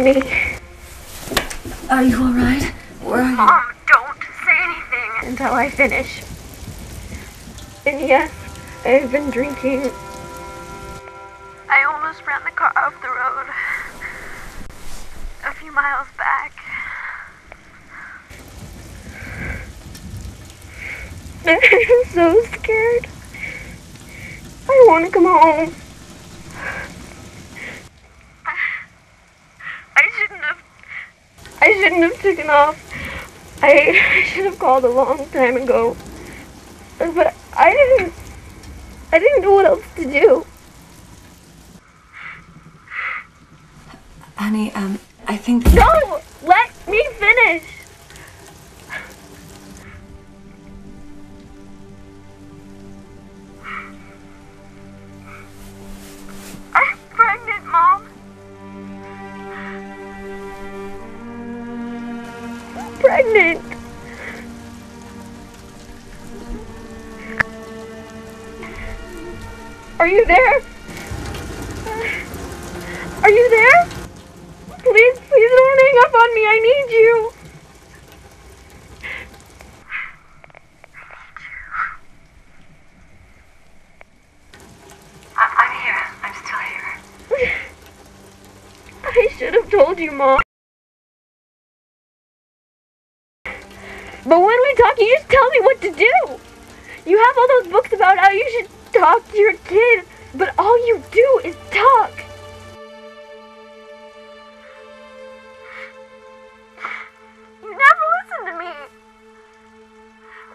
me. Are you alright? Where are you? Mom, don't say anything until I finish. And yes, I've been drinking. I almost ran the car off the road a few miles back. I'm so scared. I want to come home. I shouldn't have taken off. I should have called a long time ago. But I didn't know what else to do. Honey, I think... No! Let me finish! I'm pregnant, Mom. I'm pregnant. Are you there? Are you there? Please, please don't hang up on me. I need you. I'm here. I'm still here. I should have told you, Mom. But when we talk, you just tell me what to do. You have all those books about how you should talk to your kid, but all you do is talk. You never listen to me.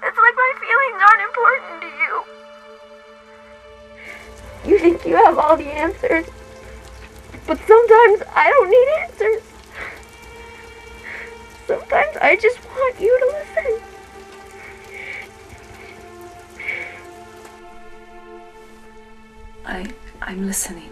It's like my feelings aren't important to you. You think you have all the answers, but sometimes I don't need answers. Sometimes I just want you to listen. I'm listening.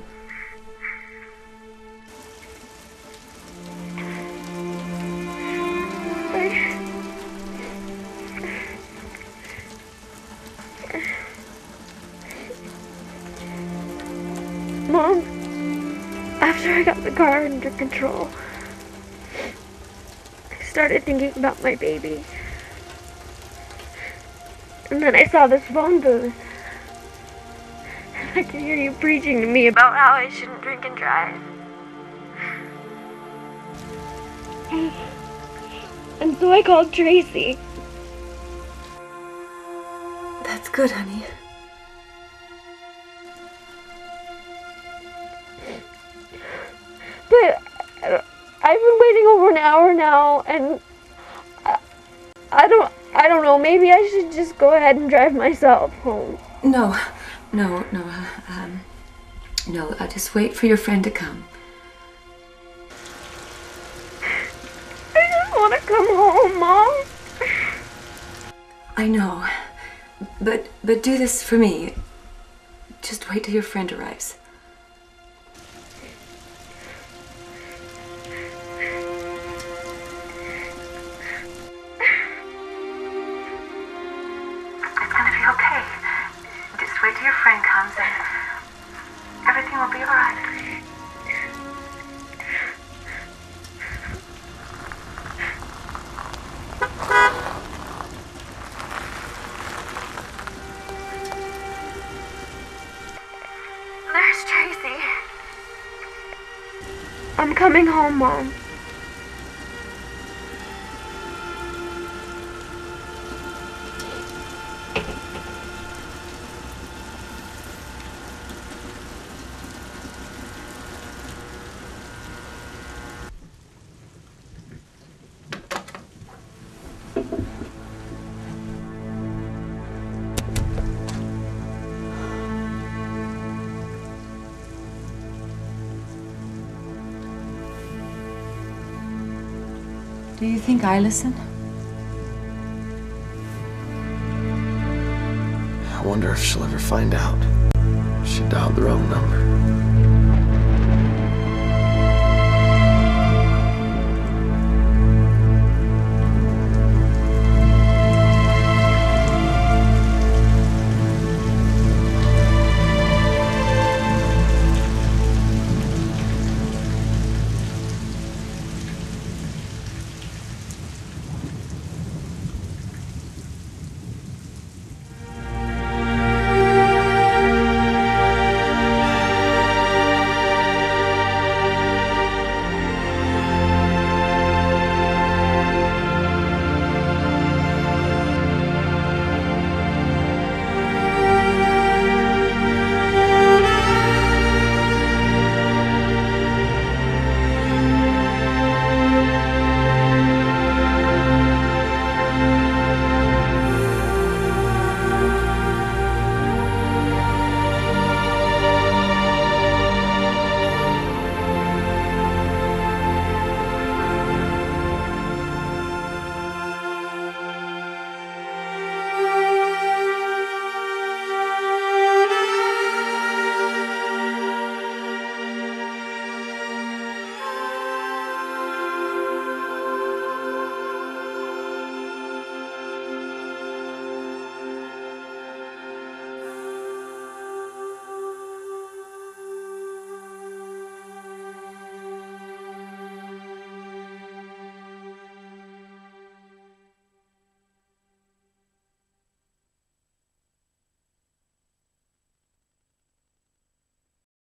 Mom, after I got the car under control, I started thinking about my baby. And then I saw this phone booth. I could hear you preaching to me about how I shouldn't drink and drive. And so I called Tracy. That's good, honey. But I've been waiting over an hour now, and I don't know, maybe I should just go ahead and drive myself home. No, I'll just wait for your friend to come. I just want to come home, Mom. I know, but do this for me. Just wait till your friend arrives. It's gonna be okay. Just wait till your friend comes and everything will be alright. There's Tracy. I'm coming home, Mom. Do you think I listen? I wonder if she'll ever find out. She dialed the wrong number.